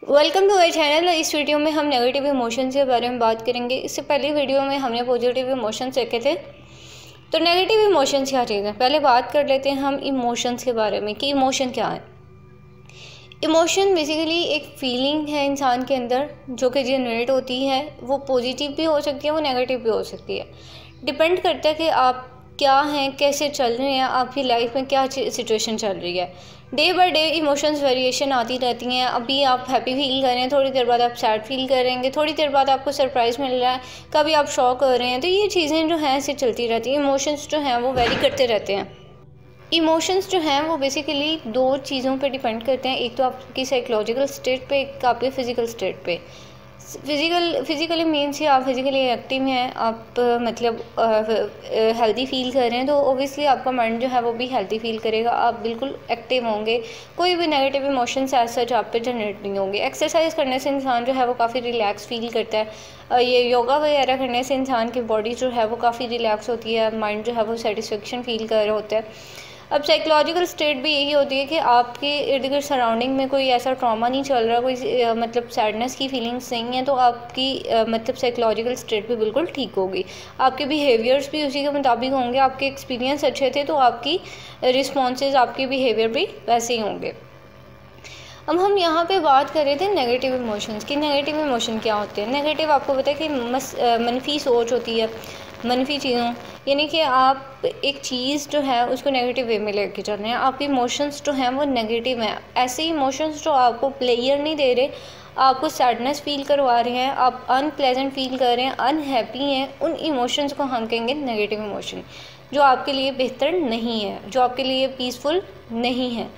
Welcome to my channel. इस video में हम नेगेटिव इमोशंस के बारे में बात करेंगे। इससे पहले वीडियो में हमने पॉजिटिव इमोशंस देखे थे। तो नेगेटिव इमोशंस क्या चीज़ है, पहले बात कर लेते हैं हम इमोशंस के बारे में कि इमोशन क्या है। इमोशन बेसिकली एक फीलिंग है इंसान के अंदर जो कि जनरेट होती है। वो पॉजिटिव भी हो सकती है, वो नेगेटिव भी हो सकती है। डिपेंड करता है कि आप क्या हैं, कैसे चल रहे हैं, आपकी लाइफ में क्या सिचुएशन चल रही है। Day by day emotions variation आती रहती हैं। अभी आप हैप्पी फील कर रहे हैं, थोड़ी देर बाद आप सैड फील करेंगे, थोड़ी देर बाद आपको सरप्राइज़ मिल रहा है, कभी आप शॉक कर रहे हैं। तो ये चीज़ें जो हैं ऐसे चलती रहती हैं। इमोशंस जो हैं वो वेरी करते रहते हैं। इमोशंस जो हैं वो बेसिकली दो चीज़ों पे डिपेंड करते हैं। एक तो आपकी साइकोलॉजिकल स्टेट पे, एक आपके फ़िज़िकल स्टेट पे। फिज़िकली मीन्स कि आप फिज़िकली एक्टिव हैं, आप मतलब हेल्दी फील कर रहे हैं, तो ओबियसली आपका माइंड जो है वो भी हेल्दी फील करेगा। आप बिल्कुल एक्टिव होंगे, कोई भी नेगेटिव इमोशंस एज सच आप पे जनरेट नहीं होंगे। एक्सरसाइज करने से इंसान जो है वो काफ़ी रिलैक्स फील करता है। ये योगा वगैरह करने से इंसान की बॉडी जो है वो काफ़ी रिलैक्स होती है, माइंड जो है वो सेटिस्फेक्शन फील कर रहा होता है। अब साइकोलॉजिकल स्टेट भी यही होती है कि आपके इर्द गिर्द सराउंडिंग में कोई ऐसा ट्रॉमा नहीं चल रहा, कोई मतलब सैडनेस की फीलिंग्स नहीं है, तो आपकी मतलब साइकोलॉजिकल स्टेट भी बिल्कुल ठीक होगी। आपके बिहेवियर्स भी उसी के मुताबिक होंगे। आपके एक्सपीरियंस अच्छे थे तो आपकी रिस्पॉन्सेज, आपके बिहेवियर भी वैसे ही होंगे। अब हम यहाँ पे बात कर रहे थे नेगेटिव इमोशंस की। नेगेटिव इमोशन क्या होते हैं? नेगेटिव आपको पता है कि मनफी सोच होती है, मनफी चीज़ों, यानी कि आप एक चीज़ जो है उसको नेगेटिव वे में लेके चल रहे हैं। आपके इमोशंस जो हैं वो नेगेटिव हैं। ऐसे इमोशंस जो आपको प्लेयर नहीं दे रहे, आपको सैडनेस फील करवा रहे हैं, आप अनप्लेजेंट फील कर रहे हैं, अनहैप्पी हैं, उन इमोशंस को हम कहेंगे नेगेटिव इमोशन, जो आपके लिए बेहतर नहीं है, जो आपके लिए पीसफुल नहीं है।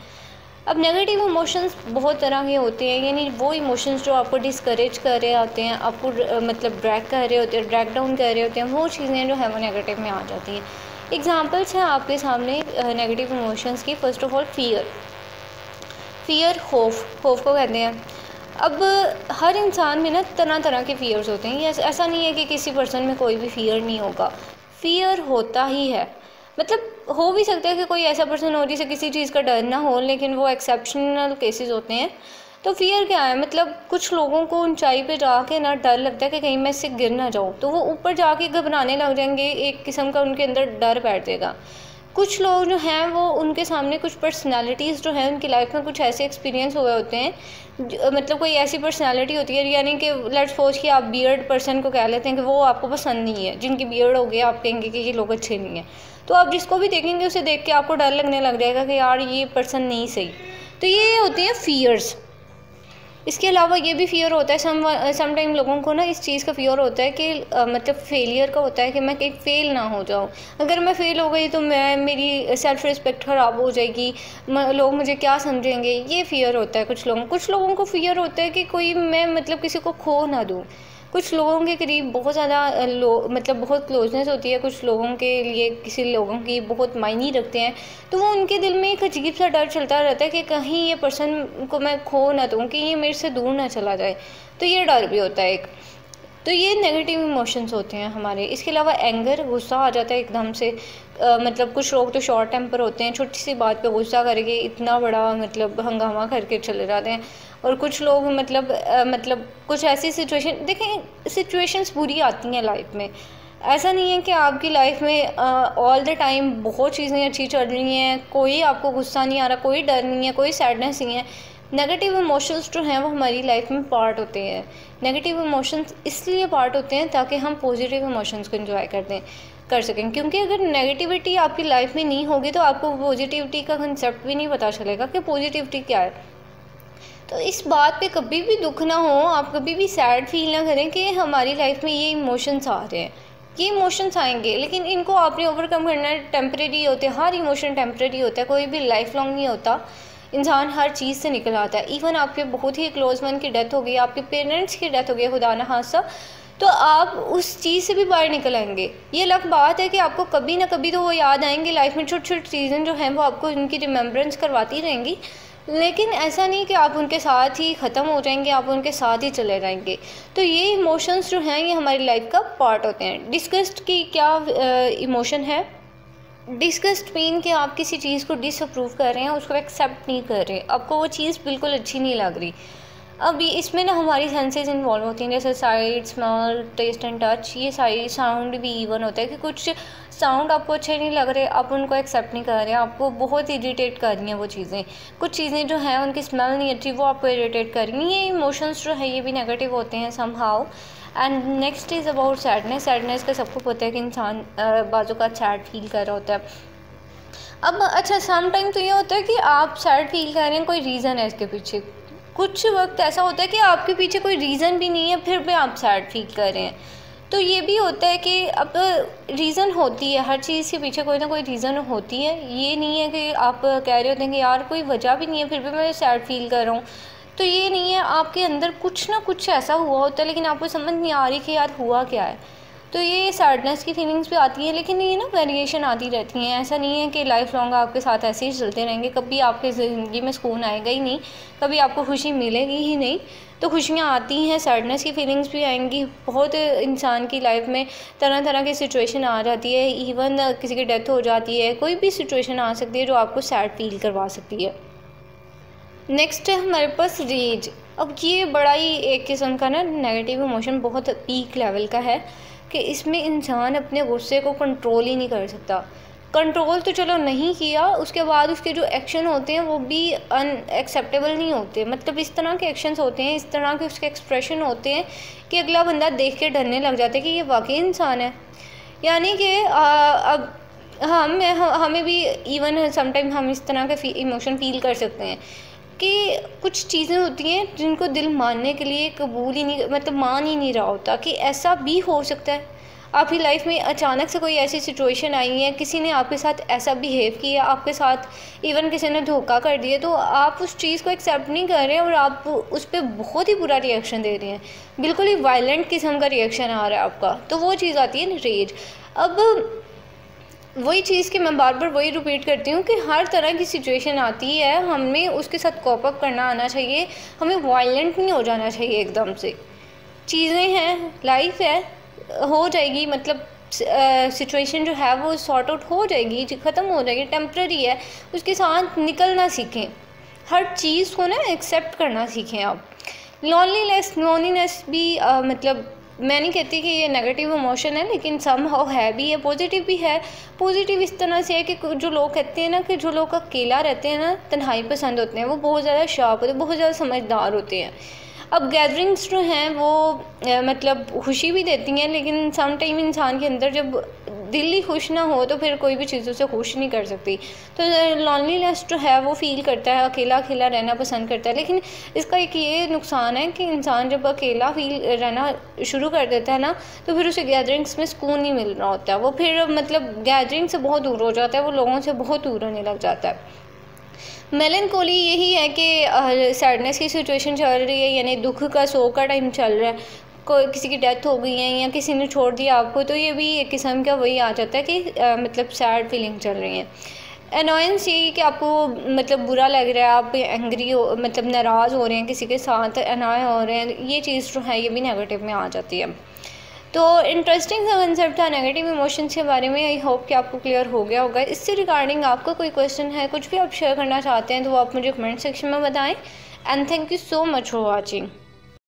अब नेगेटिव इमोशंस बहुत तरह के होते हैं, यानी वो इमोशंस जो आपको डिस्करेज कर रहे होते हैं, आपको मतलब ड्रैग कर रहे होते हैं, ड्रैग डाउन कर रहे होते हैं, वो चीज़ें जो है वो नेगेटिव में आ जाती हैं। एग्जांपल्स हैं आपके सामने नेगेटिव इमोशंस की। फ़र्स्ट ऑफ ऑल फ़ियर, खौफ को कहते हैं। अब हर इंसान में ना तरह तरह के फ़ियर्स होते हैं। ये ऐसा नहीं है कि किसी पर्सन में कोई भी फ़ियर नहीं होगा, फ़ियर होता ही है। मतलब हो भी सकता है कि कोई ऐसा पर्सन हो जिसे किसी चीज़ का डर ना हो, लेकिन वो एक्सेप्शनल केसेस होते हैं। तो फियर क्या है? मतलब कुछ लोगों को ऊंचाई पे जाके ना डर लगता है कि कहीं मैं इससे गिर ना जाऊँ, तो वो ऊपर जाके घबराने लग जाएंगे, एक किस्म का उनके अंदर डर बैठ जाएगा। कुछ लोग जो हैं वो उनके सामने कुछ पर्सनालिटीज़ जो हैं उनकी लाइफ में कुछ ऐसे एक्सपीरियंस हुए होते हैं, मतलब कोई ऐसी पर्सनालिटी होती है, यानी कि लेट्स सपोज कि आप बियर्ड पर्सन को कह लेते हैं कि वो आपको पसंद नहीं है, जिनकी बियर्ड हो गई आप कहेंगे कि ये लोग अच्छे नहीं हैं। तो आप जिसको भी देखेंगे उसे देख के आपको डर लगने लग जाएगा कि यार ये पर्सन नहीं सही। तो ये होते हैं फियर्स। इसके अलावा ये भी फ़ियर होता है सम टाइम लोगों को ना इस चीज़ का फ़ियर होता है कि मतलब फेलियर का होता है कि मैं कहीं फ़ेल ना हो जाऊँ। अगर मैं फ़ेल हो गई तो मेरी सेल्फ़ रिस्पेक्ट ख़राब हो जाएगी, लोग मुझे क्या समझेंगे, ये फ़ियर होता है कुछ लोगों को फ़ियर होता है कि कोई मैं मतलब किसी को खो ना दूँ। कुछ लोगों के करीब बहुत ज़्यादा मतलब बहुत क्लोजनेस होती है, कुछ लोगों के लिए किसी लोगों की बहुत मायने रखते हैं, तो वो उनके दिल में एक अजीब सा डर चलता रहता है कि कहीं ये पर्सन को मैं खो ना दूँ, कि ये मेरे से दूर ना चला जाए। तो ये डर भी होता है एक। तो ये नेगेटिव इमोशंस होते हैं हमारे। इसके अलावा एंगर, गुस्सा आ जाता है एकदम से। मतलब कुछ लोग तो शॉर्ट टेम्पर होते हैं, छोटी सी बात पे गुस्सा करके इतना बड़ा मतलब हंगामा करके चले जाते हैं। और कुछ लोग मतलब कुछ ऐसी सिचुएशन, देखें सिचुएशंस बुरी आती हैं लाइफ में। ऐसा नहीं है कि आपकी लाइफ में ऑल द टाइम बहुत चीज़ें अच्छी चल रही हैं, कोई आपको गुस्सा नहीं आ रहा, कोई डर नहीं है, कोई सैडनेस नहीं है। नेगेटिव इमोशंस जो हैं वो हमारी लाइफ में पार्ट होते हैं। नेगेटिव इमोशंस इसलिए पार्ट होते हैं ताकि हम पॉजिटिव इमोशंस को एंजॉय कर सकें, क्योंकि अगर नेगेटिविटी आपकी लाइफ में नहीं होगी तो आपको पॉजिटिविटी का कंसेप्ट भी नहीं पता चलेगा कि पॉजिटिविटी क्या है। तो इस बात पे कभी भी दुख ना हो, आप कभी भी सैड फील ना करें कि हमारी लाइफ में ये इमोशंस आ रहे हैं। ये इमोशंस आएंगे लेकिन इनको आपने ओवरकम करना है। टेम्परेरी होते हैं, हर इमोशन टेम्परेरी होता है, कोई भी लाइफ लॉन्ग नहीं होता। इंसान हर चीज़ से निकल आता है। इवन आपके बहुत ही क्लोज वन की डेथ हो गई, आपके पेरेंट्स की डेथ हो गई खुदा ना खास्ता, तो आप उस चीज़ से भी बाहर निकल आएंगे। ये अलग बात है कि आपको कभी ना कभी तो वो याद आएंगे लाइफ में, छोटी छोटी चीज़ें जो हैं वो आपको उनकी रिमेम्बरेंस करवाती रहेंगी, लेकिन ऐसा नहीं कि आप उनके साथ ही ख़त्म हो जाएंगे, आप उनके साथ ही चले जाएंगे। तो ये इमोशंस जो हैं ये हमारी लाइफ का पार्ट होते हैं। डिस्गस्ट की क्या इमोशन है? डिस्गस्ट मीन कि आप किसी चीज़ को डिसअप्रूव कर रहे हैं, उसको एक्सेप्ट नहीं कर रहे, आपको वो चीज़ बिल्कुल अच्छी नहीं लग रही। अब इसमें ना हमारी सेंसेस इन्वॉल्व होती हैं, जैसे sight, smell, taste and touch, ये सारी साउंड भी इवन होता है कि कुछ साउंड आपको अच्छे नहीं लग रहे, आप उनको एक्सेप्ट नहीं कर रहे, आपको बहुत इरिटेट कर रही हैं वो चीज़ें। कुछ चीज़ें जो हैं उनकी स्मेल नहीं अच्छी, वो आपको इरिटेट कर रही हैं। ये इमोशंस जो है ये भी नेगेटिव होते हैं somehow. And next is about sadness. Sadness का सबको पता है कि इंसान बाजू का सैड फील कर रहा होता है। अब अच्छा, सम टाइम तो ये होता है कि आप सैड फील कर रहे हैं, कोई रीज़न है इसके पीछे। कुछ वक्त ऐसा होता है कि आपके पीछे कोई रीज़न भी नहीं है, फिर भी आप सैड फील कर रहे हैं। तो ये भी होता है कि अब रीज़न होती है, हर चीज़ के पीछे कोई ना कोई रीज़न होती है। ये नहीं है कि आप कह रहे होते हैं कि यार कोई वजह भी नहीं है फिर भी मैं सैड फील कर रहा हूँ। तो ये नहीं है, आपके अंदर कुछ ना कुछ ऐसा हुआ होता है लेकिन आपको समझ नहीं आ रही कि यार हुआ क्या है। तो ये सैडनेस की फीलिंग्स भी आती हैं, लेकिन ये ना वेरिएशन आती रहती हैं। ऐसा नहीं है कि लाइफ लॉन्ग आपके साथ ऐसे ही चलते रहेंगे, कभी आपकी ज़िंदगी में सुकून आएगा ही नहीं, कभी आपको खुशी मिलेगी ही नहीं। तो खुशियाँ आती हैं, सैडनेस की फीलिंग्स भी आएंगी। बहुत इंसान की लाइफ में तरह तरह की सिचुएशन आ जाती है, इवन किसी की डेथ हो जाती है, कोई भी सिचुएशन आ सकती है जो आपको सैड फील करवा सकती है। नेक्स्ट है हमारे पास रेज। अब ये बड़ा ही एक किस्म का ना नेगेटिव इमोशन, बहुत पीक लेवल का है कि इसमें इंसान अपने गुस्से को कंट्रोल ही नहीं कर सकता। कंट्रोल तो चलो नहीं किया, उसके बाद उसके जो एक्शन होते हैं वो भी अनएक्सेप्टेबल नहीं होते। मतलब इस तरह के एक्शंस होते हैं, इस तरह के उसके एक्सप्रेशन होते हैं कि अगला बंदा देख के डरने लग जाता है कि ये वाकई इंसान है। यानी कि अब हमें भी इवन समटाइम हम इस तरह के इमोशन फील कर सकते हैं कि कुछ चीज़ें होती हैं जिनको दिल मानने के लिए कबूल ही नहीं, मतलब मान ही नहीं रहा होता कि ऐसा भी हो सकता है। आपकी लाइफ में अचानक से कोई ऐसी सिचुएशन आई है, किसी ने आपके साथ ऐसा बिहेव किया, आपके साथ इवन किसी ने धोखा कर दिया, तो आप उस चीज़ को एक्सेप्ट नहीं कर रहे हैं और आप उस पर बहुत ही बुरा रिएक्शन दे रहे हैं, बिल्कुल ही वायलेंट किस्म का रिएक्शन आ रहा है आपका। तो वो चीज़ आती है रेज। अब वही चीज़ कि मैं बार बार वही रिपीट करती हूँ कि हर तरह की सिचुएशन आती है, हमें उसके साथ कोप अप करना आना चाहिए, हमें वायलेंट नहीं हो जाना चाहिए एकदम से। चीज़ें हैं, लाइफ है, हो जाएगी, मतलब सिचुएशन जो है वो सॉर्ट आउट हो जाएगी, ख़त्म हो जाएगी, टेम्प्रेरी है, उसके साथ निकलना सीखें। हर चीज़ को ना एक्सेप्ट करना सीखें आप। लोनलीनेस भी मतलब मैं नहीं कहती कि ये नेगेटिव इमोशन है, लेकिन समहाउ है भी, है पॉजिटिव भी है। पॉजिटिव इस तरह से है कि जो लोग कहते हैं ना कि जो लोग अकेला रहते हैं ना, तन्हाई पसंद होते हैं, वो बहुत ज़्यादा शार्प होते हैं, बहुत ज़्यादा समझदार होते हैं। अब गैदरिंग्स जो हैं वो मतलब खुशी भी देती हैं, लेकिन सम टाइम इंसान के अंदर जब दिल ही खुश ना हो तो फिर कोई भी चीज़ उसे खुश नहीं कर सकती। तो लॉनलीनेस जो है वो फील करता है, अकेला अकेला रहना पसंद करता है। लेकिन इसका एक ये नुकसान है कि इंसान जब अकेला फील रहना शुरू कर देता है ना, तो फिर उसे गैदरिंग्स में सुकून नहीं मिल रहा होता है, वो फिर मतलब गैदरिंग से बहुत दूर हो जाता है, वो लोगों से बहुत दूर होने लग जाता है। मेलनकोली यही है कि सैडनेस की सिचुएशन चल रही है, यानी दुख का, शोक का टाइम चल रहा है, कोई किसी की डेथ हो गई है या किसी ने छोड़ दिया आपको, तो ये भी एक किस्म का वही आ जाता है कि मतलब सैड फीलिंग चल रही है। अनोयंस ये कि आपको मतलब बुरा लग रहा है, आप एंग्री हो, मतलब नाराज़ हो रहे हैं किसी के साथ, अनॉय हो रहे हैं, ये चीज़ जो है ये भी नेगेटिव में आ जाती है। तो इंटरेस्टिंग सा कंसेप्ट था नेगेटिव इमोशंस के बारे में। आई होप कि आपको क्लियर हो गया होगा। इससे रिगार्डिंग आपका कोई क्वेश्चन है, कुछ भी आप शेयर करना चाहते हैं, तो वो आप मुझे कमेंट सेक्शन में बताएं। And thank you so much for watching.